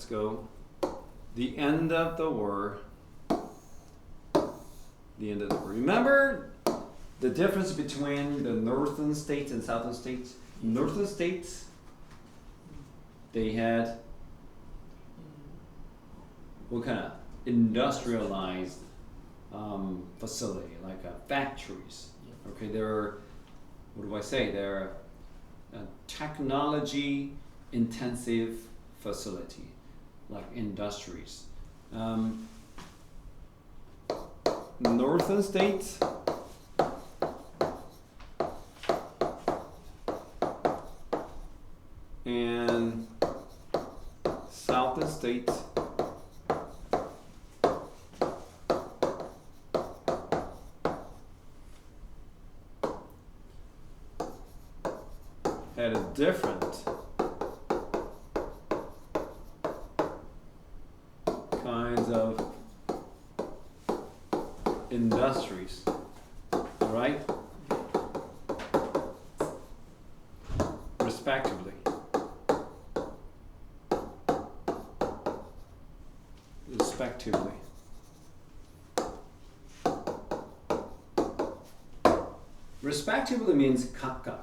go. The end of the word. The end of the word. Remember the difference between the northern states and southern states? Northern states, they had what kind of industrialized facility, like factories. Okay, they're, what do I say? They're a technology intensive facility, like industries. Northern states, and southern states had a different kinds of industries, right? Respectively. Respectively. Respectively means 각각.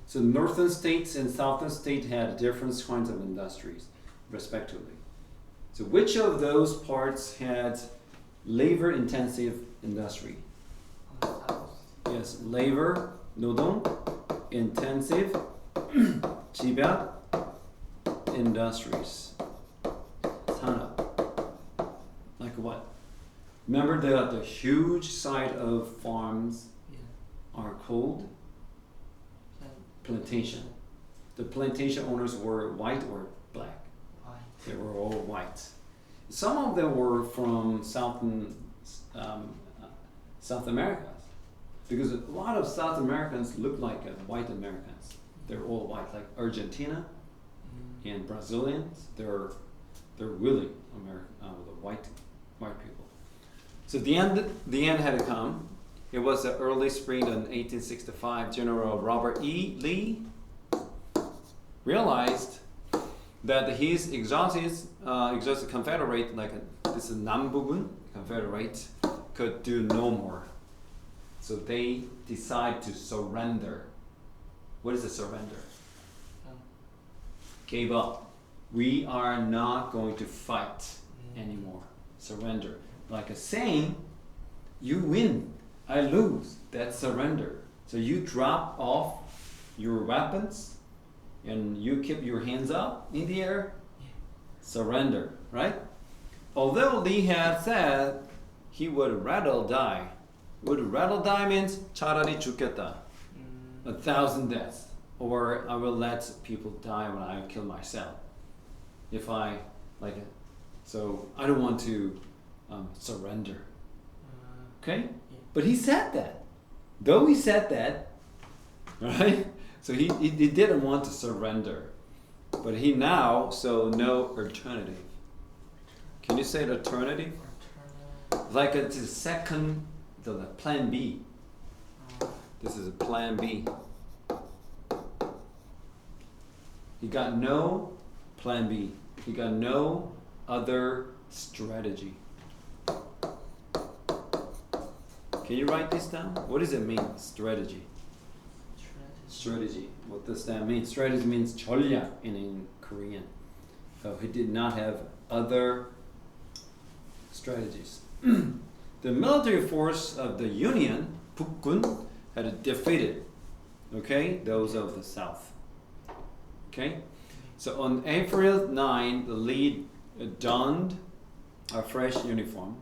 So northern states and southern states had different kinds of industries, respectively. So which of those parts had labor-intensive industry? Yes, labor, 노동, intensive, 집약, industries. 산업. Like what? Remember the huge side of farms are called plantation. The plantation owners were white or black? White. They were all white. Some of them were from South America, because a lot of South Americans look like white Americans. They're all white, like Argentina and Brazilians. They're really American, the white people. So the end had to come. It was the early spring in 1865. General Robert E. Lee realized that his exhausted Confederate, like this is 남부군 Confederate, could do no more. So they decide to surrender. What is a surrender? Gave up. We are not going to fight anymore. Surrender. Like a saying, you win, I lose. That's surrender. So you drop off your weapons and you keep your hands up in the air. Surrender, right? Although Lee had said he would rather die. Would rather die means 차라리 죽겠다. 1,000 deaths. Or I will let people die when I kill myself. If I like it. So I don't want to surrender. Okay? But he said that. Though he said that, right? So he didn't want to surrender. But he now saw no alternative. Can you say alternative? Like it's a second, the plan B. This is a plan B. He got no plan B. He got no other strategy. Can you write this down? What does it mean, strategy? Strategy. What does that mean? Strategy means 전략 in Korean. So he did not have other strategies. The military force of the Union, 북군, had defeated, okay, those of the South. Okay? So on April 9, the lead donned a fresh uniform.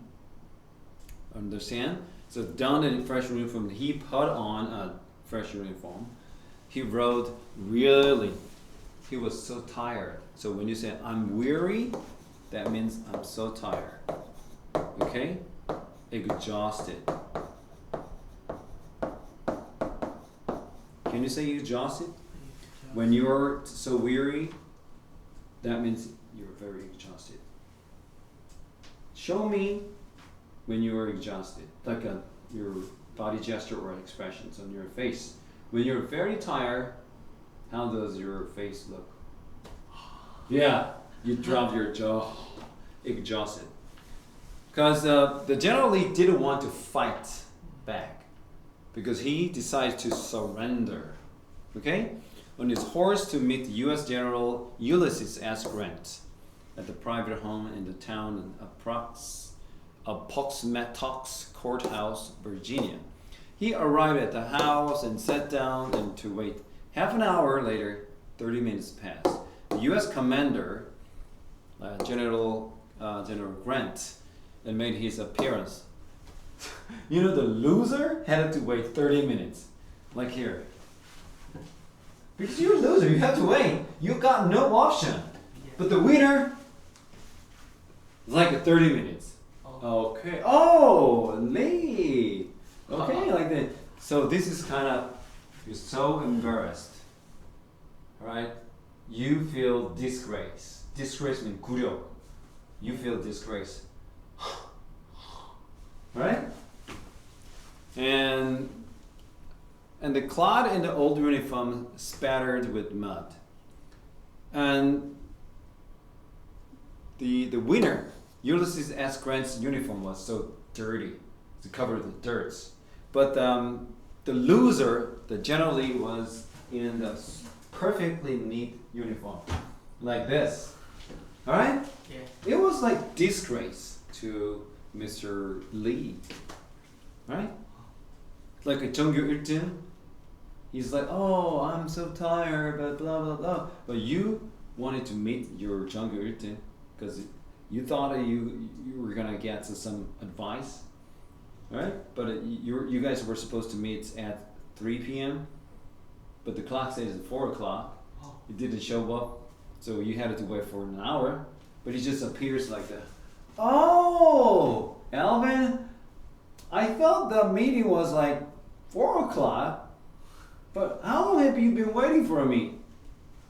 Understand? So donned a fresh uniform. He put on a fresh uniform. He wrote really. He was so tired. So when you say I'm weary, that means I'm so tired. Okay? Exhausted. Can you say exhausted? When you're so weary, that means you're very exhausted. Show me when you are exhausted, like your body gesture or expressions on your face. When you're very tired, how does your face look? Yeah, You drop your jaw, exhausted. Because the General Lee didn't want to fight back, because he decided to surrender. Okay, on his horse to meet U.S. General Ulysses S. Grant at the private home in the town of Appomattox Courthouse, Virginia. He arrived at the house and sat down and to wait. Half an hour later, 30 minutes passed. The U.S. commander, General Grant, made his appearance. You know, the loser had to wait 30 minutes, like here. Because you're a loser, you have to wait. You got no option. Yeah. But the winner, like 30 minutes. Oh. Okay. Oh, late. Okay, like that. So this is kind of, you're so embarrassed, right? You feel disgrace. Disgrace means 구려. You feel disgrace, right? And the clod in the old uniform spattered with mud. And the winner, Ulysses S. Grant's uniform was so dirty, it's covered with dirt. But the loser, the General Lee, was in the perfectly neat uniform, like this. All right? Yeah. It was like disgrace to Mr. Lee, right? Like a 정규 1등. He's like, oh, I'm so tired, but blah blah blah. But you wanted to meet your 정규 1등 because you thought you were gonna get some advice, right? But you guys were supposed to meet at 3 p.m. But the clock says at 4 o'clock. He didn't show up, so you had to wait for an hour. But he just appears like that. Oh, Alvin, I thought the meeting was like 4 o'clock. But how long have you been waiting for me?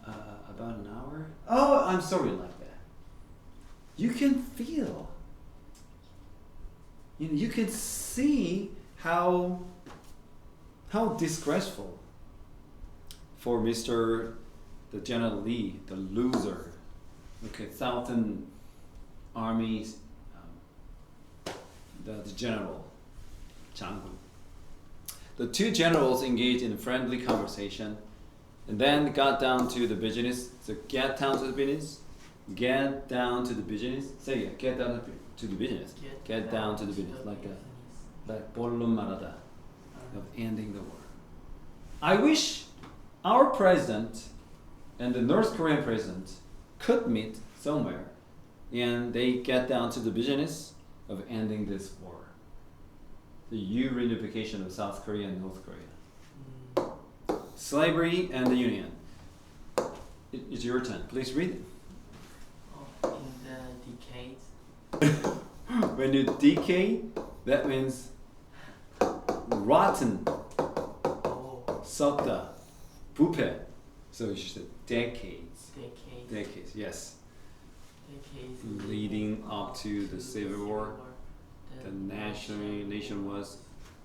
About an hour. Oh, I'm sorry, like that. You can feel. You can see how disgraceful for Mr. the General Lee, the loser. Okay, 1,000 armies, the general, 장군. The two generals engaged in friendly conversation and then got down to the business. So get down to the business. Get down to the business. Say it. Get down to the business. Get down to the business. Like 본론 말하다 of ending the war. I wish our president and the North Korean president could meet somewhere and they get down to the business of ending this war. The reunification of South Korea and North Korea. Slavery and the Union. It's your turn. Please read it. In the decades. When you decay, that means rotten. 썩다. 부패. So you should say decades. Decades, yes. Decades. Leading up to the Civil War. The nation was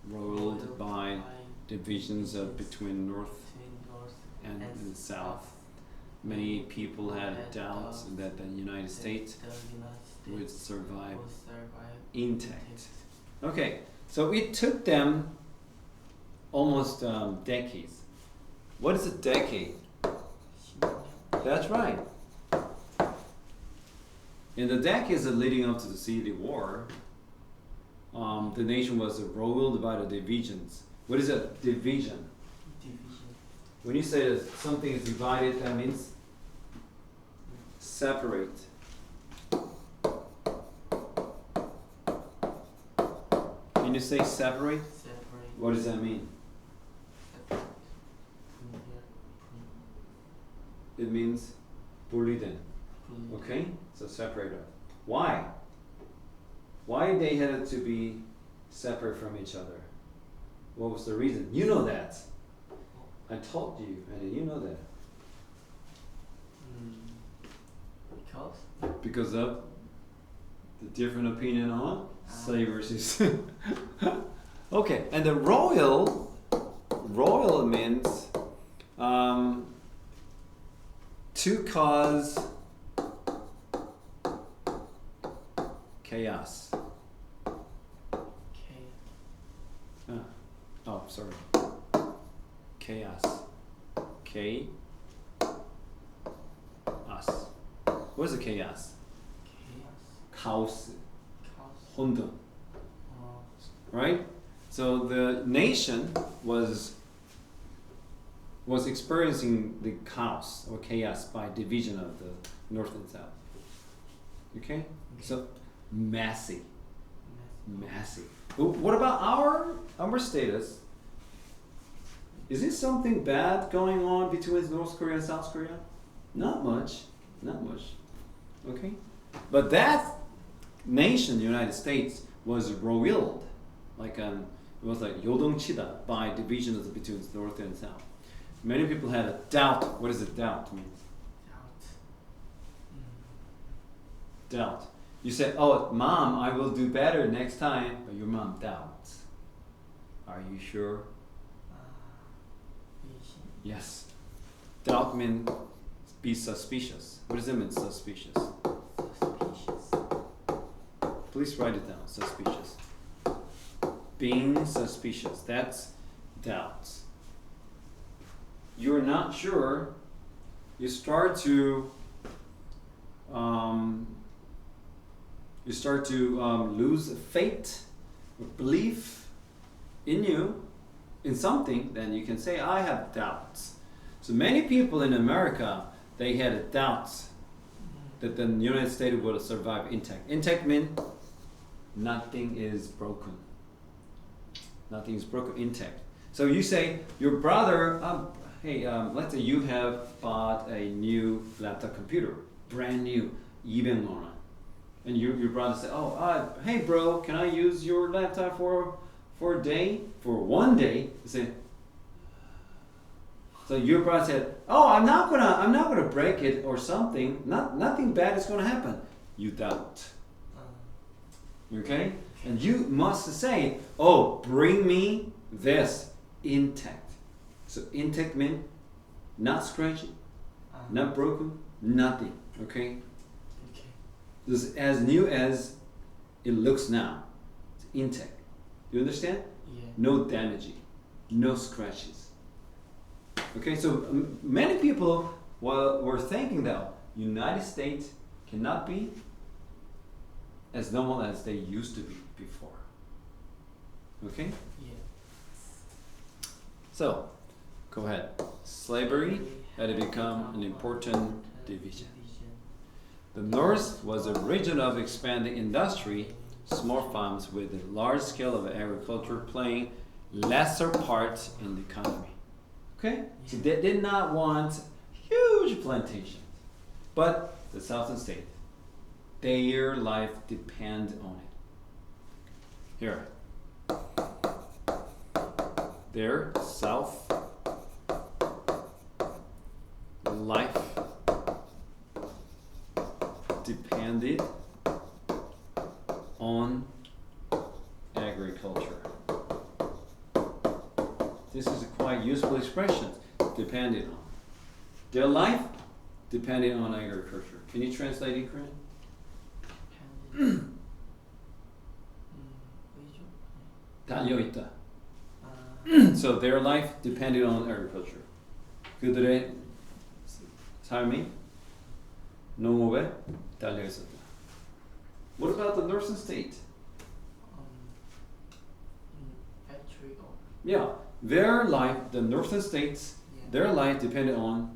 ruled by divisions between North and the South. Many people had doubts that the United States would survive intact. Okay, so it took them almost decades. What is a decade? That's right. In the decades leading up to the Civil War, the nation was ruled by the divisions. What is a division? When you say that something is divided, that means separate. Can you say separate? What does that mean? It means 분리된. Okay? So separate. Why? Why they had to be separate from each other? What was the reason? You know that. I told you, and you know that. Because of the different opinion on slave versus. Okay, and the royal means to cause chaos. K. Oh, sorry. Chaos. K. Us. What is the chaos? Chaos. Chaos. Chaos. 혼돈. Right? So the nation was experiencing the chaos or chaos by division of the north and south. Okay? So messy. But what about our status? Is it something bad going on between North Korea and South Korea? Not much. Okay? But that nation, the United States, was roiled. It was like 요동치다 by divisions between North and South. Many people had a doubt. What does a doubt mean? Doubt. You say, "Oh, mom, I will do better next time," but your mom doubts. Are you sure? Yes. Doubt means be suspicious. What does it mean, suspicious? Suspicious. Please write it down, suspicious. Being suspicious, that's doubts. You're not sure, you start to lose faith or belief in something, then you can say, I have doubts. So many people in America, they had a doubt that the United States would survive intact. Intact means nothing is broken. Nothing is broken, intact. So you say, your brother, hey, let's say you have bought a new laptop computer, brand new, 200만 원. And your brother said, hey bro, can I use your laptop for a day? For one day? You say, so your brother said, I'm not gonna break it or something. Nothing bad is gonna happen. You doubt. Okay? And you must say, bring me this intact. So intact means not scratchy, not broken, nothing. Okay? This is as new as it looks now. It's intact. You understand? Yeah. No damaging, no scratches. Okay, so many people were thinking that United States cannot be as normal as they used to be before. Okay? Yeah. So, go ahead. Slavery had become an important division. The North was a region of expanding industry, small farms with a large scale of agriculture playing lesser part in the economy. Okay? So they did not want huge plantations. But the southern state, their life depends on it. Here. Their south life depended on agriculture. This is a quite useful expression, depended on. Their life depended on agriculture. Can you translate in Korean? 달려있다. So their life depended on agriculture. 그들의 삶이 농업에 달려 있었다. What about the northern state? Factory or Yeah, their life, the northern states, their life depended on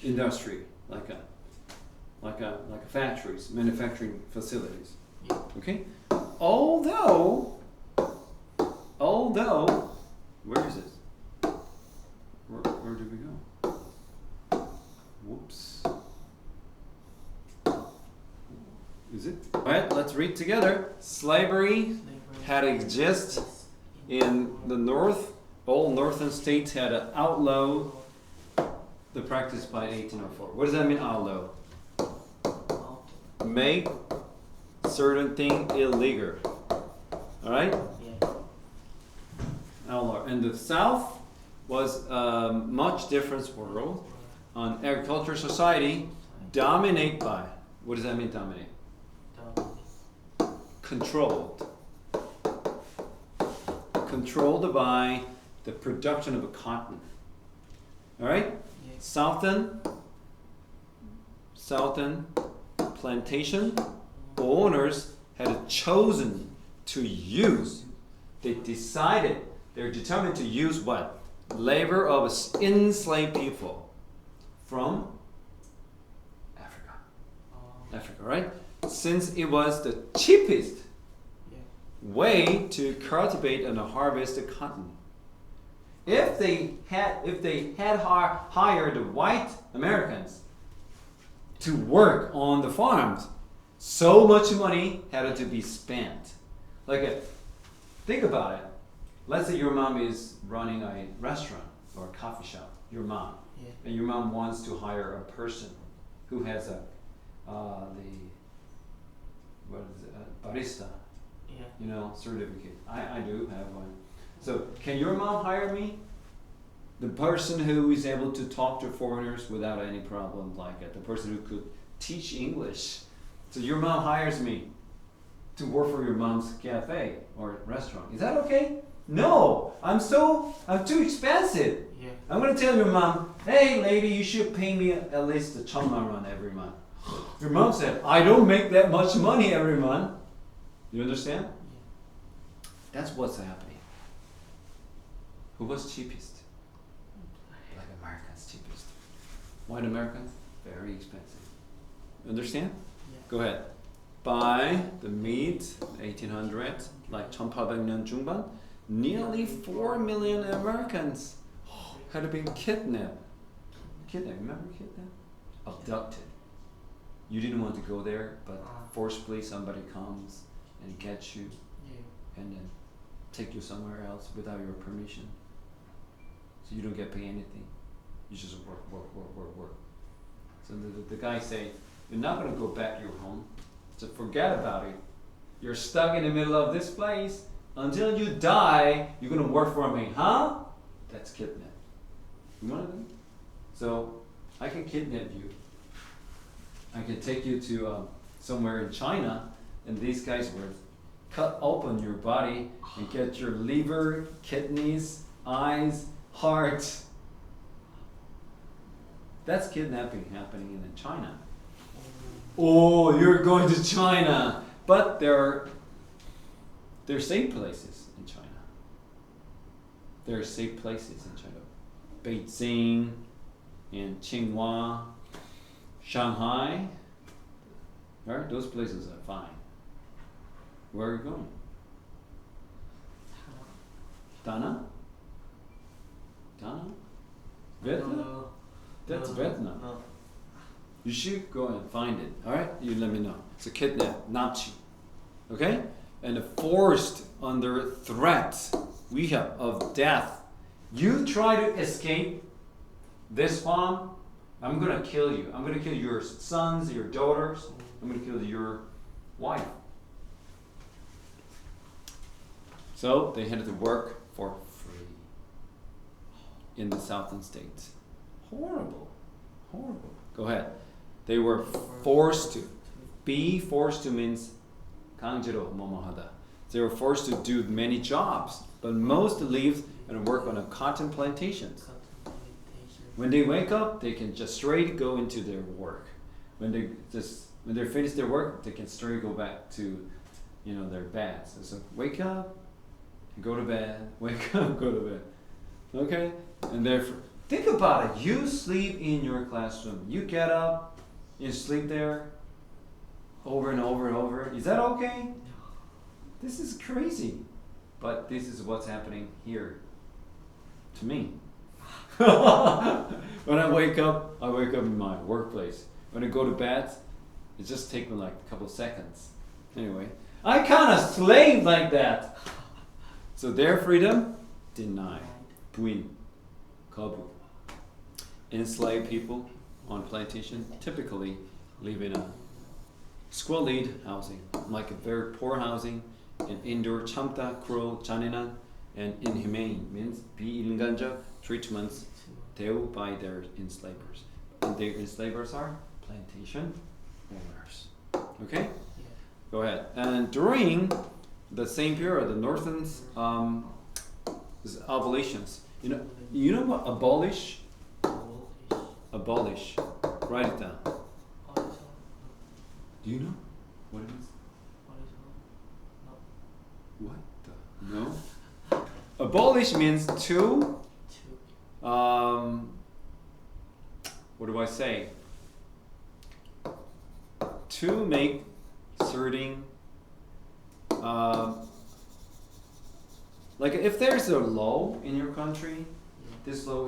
industry, like factories, manufacturing facilities. Yeah. Okay, although, where is it? Where did we go? Whoops. Is it? Alright, let's read together. Slavery had existed in the north. All northern states had an outlaw the practice by 1804. What does that mean, outlaw? Make certain thing illegal. Alright? Yeah. Outlaw. And the south was a much different world. On agriculture society, dominate by. What does that mean, dominate? controlled by the production of a cotton. All right? Yes. Southern plantation owners had chosen to use, they're determined to use what? Labor of enslaved people from Africa. Africa, right? Since it was the cheapest way to cultivate and harvest the cotton. If they had hired the white Americans to work on the farms, so much money had to be spent. Think about it. Let's say your mom is running a restaurant or a coffee shop. Your mom, and your mom wants to hire a person who has barista, certificate. I do have one. So can your mom hire me? The person who is able to talk to foreigners without any problem, the person who could teach English. So your mom hires me to work for your mom's cafe or restaurant. Is that okay? No, I'm too expensive. Yeah. I'm gonna tell your mom, hey lady, you should pay me at least 1,000만 won every month. Your mom said, I don't make that much money every month. You understand? Yeah. That's what's happening. Who was cheapest? Black Americans cheapest. White Americans, very expensive. You understand? Yeah. Go ahead. By the mid 1800s, 1800년 중반, nearly 4 million Americans had been kidnapped. Remember kidnapped? Abducted. You didn't want to go there, but forcibly somebody comes and gets you and then take you somewhere else without your permission. So you don't get paid anything. You just work. So the guy say, you're not going to go back to your home. So forget about it. You're stuck in the middle of this place. Until you die, you're going to work for me, huh? That's kidnap. You know what I mean? So I can kidnap you. I can take you to somewhere in China, and these guys will cut open your body and get your liver, kidneys, eyes, heart. That's kidnapping happening in China. Oh, you're going to China. But there are safe places in China. There are safe places in China. Beijing and Tsinghua, Shanghai. Right? Those places are fine. Where are you going? Dana? Vietnam? No. That's No. Vietnam. No. You should go and find it. Alright? You let me know. It's a kidnap, Nazi. Okay? And forced under threat of death. You try to escape this farm, I'm gonna kill you. I'm gonna kill your sons, your daughters. I'm gonna kill your wife. So they had to work for free in the southern states. Horrible. Go ahead. They were forced to. Be forced to means 강제로 뭐뭐하다. They were forced to do many jobs, but most lived and work on a cotton plantations. When they wake up, they can just straight go into their work. When they finish their work, they can straight go back to, their beds. So wake up, go to bed. Wake up, go to bed. Okay, and therefore, think about it. You sleep in your classroom. You get up, you sleep there, over and over and over. Is that okay? This is crazy, but this is what's happening here to me. When I wake up in my workplace. When I go to bed, it just takes me like a couple of seconds. Anyway, I kind of slave like that. So their freedom denied. 부인, 거부. Enslaved people on plantation typically live in a squalid housing, like a very poor housing, and indoor 참다, cruel, 잔인한, and inhumane means 비인간적 treatments 대우 by their enslavers. And their enslavers are plantation owners. Okay? Go ahead. And during the same period, the northern abolitions. You know what abolish? Abolish. Write it down. Do you know what it means? What the? No. Abolish means to. What do I say? To make certain. Like if there's a law in your country, this law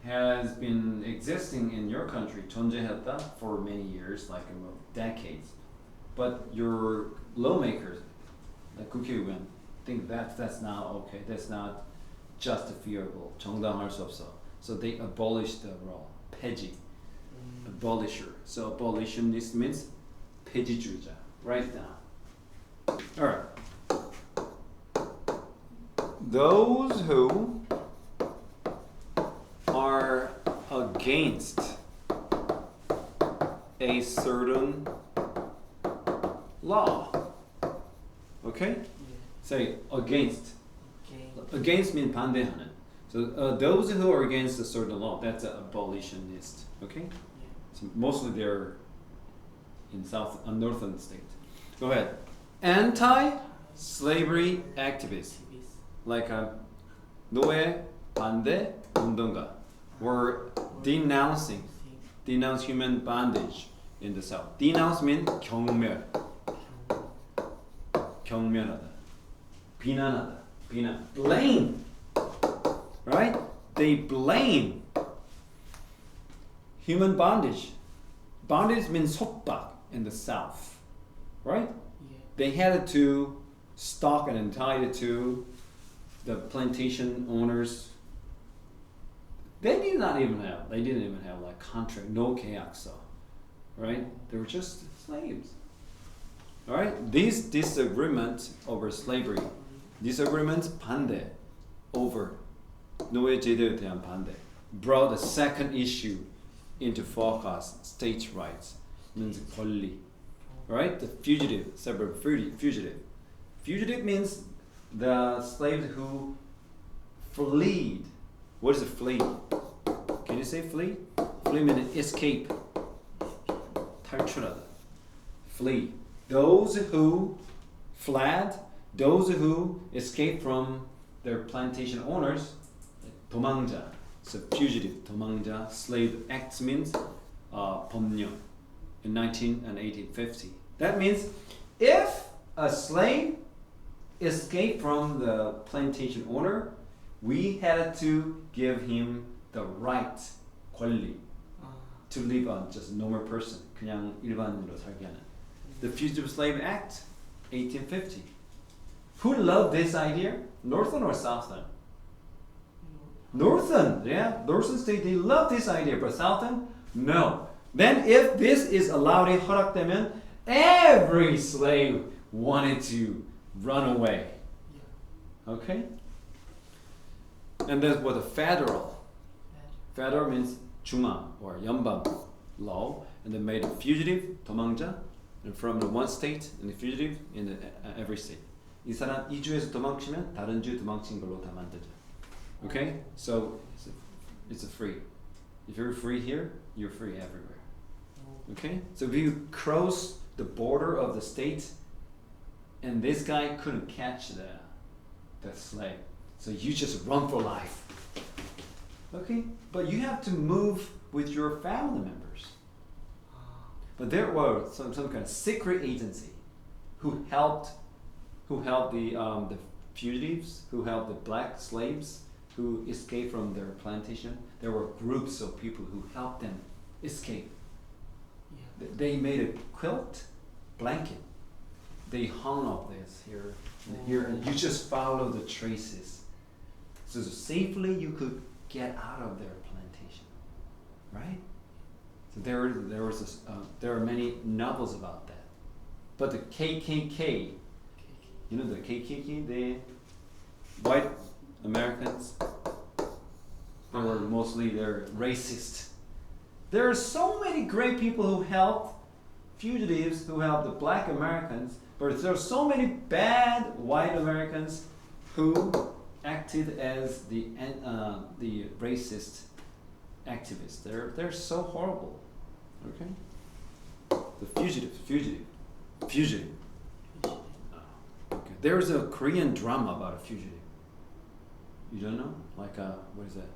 has been existing in your country, 존재했다, for many years, like decades. But your lawmakers, like 국회의원, think that's not okay. That's not justifiable. 정당할 수 없어. So they abolished the law. 폐지. Abolisher. So abolitionist means 폐지주의자. Write it down. All right. Those who are against a certain law. Okay? Say against. Against means 반대하는. So those who are against a certain law, that's an abolitionist. Okay? So mostly they're in northern state. Go ahead. Anti-slavery activists. Like 노예 반대 운동가 were denounce human bondage in the South. Denounce means 경멸하다, 비난하다, blame, right? They blame human bondage. Bondage means 속박 in the South, right? They had to stock and tie it to the plantation owners. They didn't even have like contract, no 계약서, right? They were just slaves. All right. These disagreements over slavery, disagreements 반대 over 노예 제도에 대한 반대, brought the second issue into focus: states' rights, means 권리, right? The fugitive, separate fugitive. Fugitive means the slaves who fled. What is a flee? Can you say flee? Flee means escape. 탈출하다. Flee. Those who fled, those who escaped from their plantation owners, 도망자. So fugitive, 도망자. Slave Act means 법령 in 1850. That means if a slave escaped from the plantation owner, we had to give him the right, 권리, to live on just a normal person, 그냥 일반인으로 살게 하는. The Fugitive Slave Act, 1850. Who loved this idea? Northern or Southern? Northern, yeah. Northern state, they love this idea, but Southern, no. Then if this is allowed in 허락되면, every slave wanted to run away. Okay? And that's what the federal. Federal means 중앙 or 연방 law, and they made a fugitive, 도망자, and from the one state, and the fugitive in every state. 이 사람 이 주에서 도망치면 다른 주 도망친 걸로 다 만들자. Okay? So it's a free. If you're free here, you're free everywhere. Okay? So if you cross the border of the state, and this guy couldn't catch the slave, so you just run for life. Okay? But you have to move with your family members. But there were some kind of secret agency who helped the fugitives, who helped the black slaves who escaped from their plantation. There were groups of people who helped them escape. They made a quilt, blanket. They hung up this here and here, and you just follow the traces. So safely you could get out of their plantation, right? So there are many novels about that. But the KKK, you know the KKK, the white Americans, they're racist. There are so many great people who helped fugitives who helped the black Americans, but there are so many bad white Americans who acted as the racist activists. They're so horrible. Okay. The fugitive. Okay. There's a Korean drama about a fugitive. You don't know? Like what is that?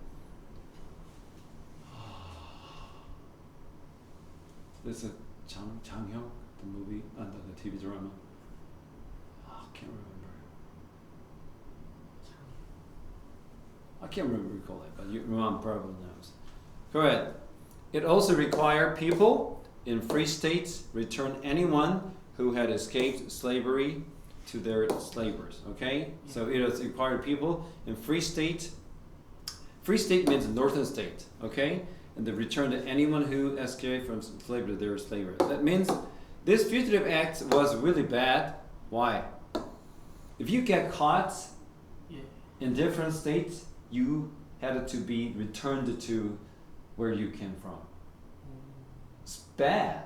There's a 장형, the movie, the TV drama. I can't remember. I can't recall it, but your mom probably knows. Go ahead. It also required people in free states return anyone who had escaped slavery to their slavers. Okay, so it has required people in free state. Free state means northern state. Okay, and the return to anyone who escaped from slavery to their slavers. That means this fugitive act was really bad. Why? If you get caught in different states, you had to be returned to where you came from. It's bad.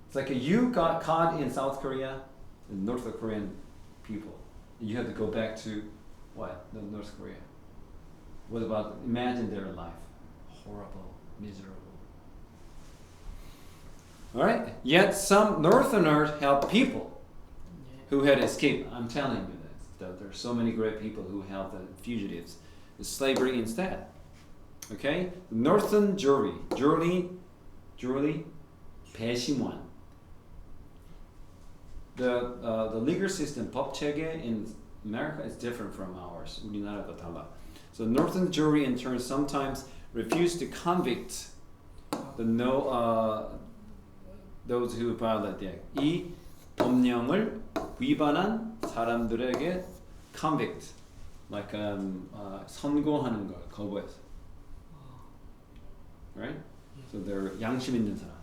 It's like you got caught in South Korea, the North Korean people. You have to go back to what? The North Korea. What about, imagine their life. Horrible, miserable. Alright? Yet some Northerners helped people who had escaped. I'm telling you that there are so many great people who helped the fugitives. The slavery instead. Okay? Northern jury, 배심원. The legal system, 법 체계 in America is different from ours. 우리나라가 달라. So Northern jury in turn sometimes refuse to convict those who violate the act. 이 법령을 위반한 사람들에게 convict, like 선고하는 걸 거부해서. Right? So they're 양심 있는 사람.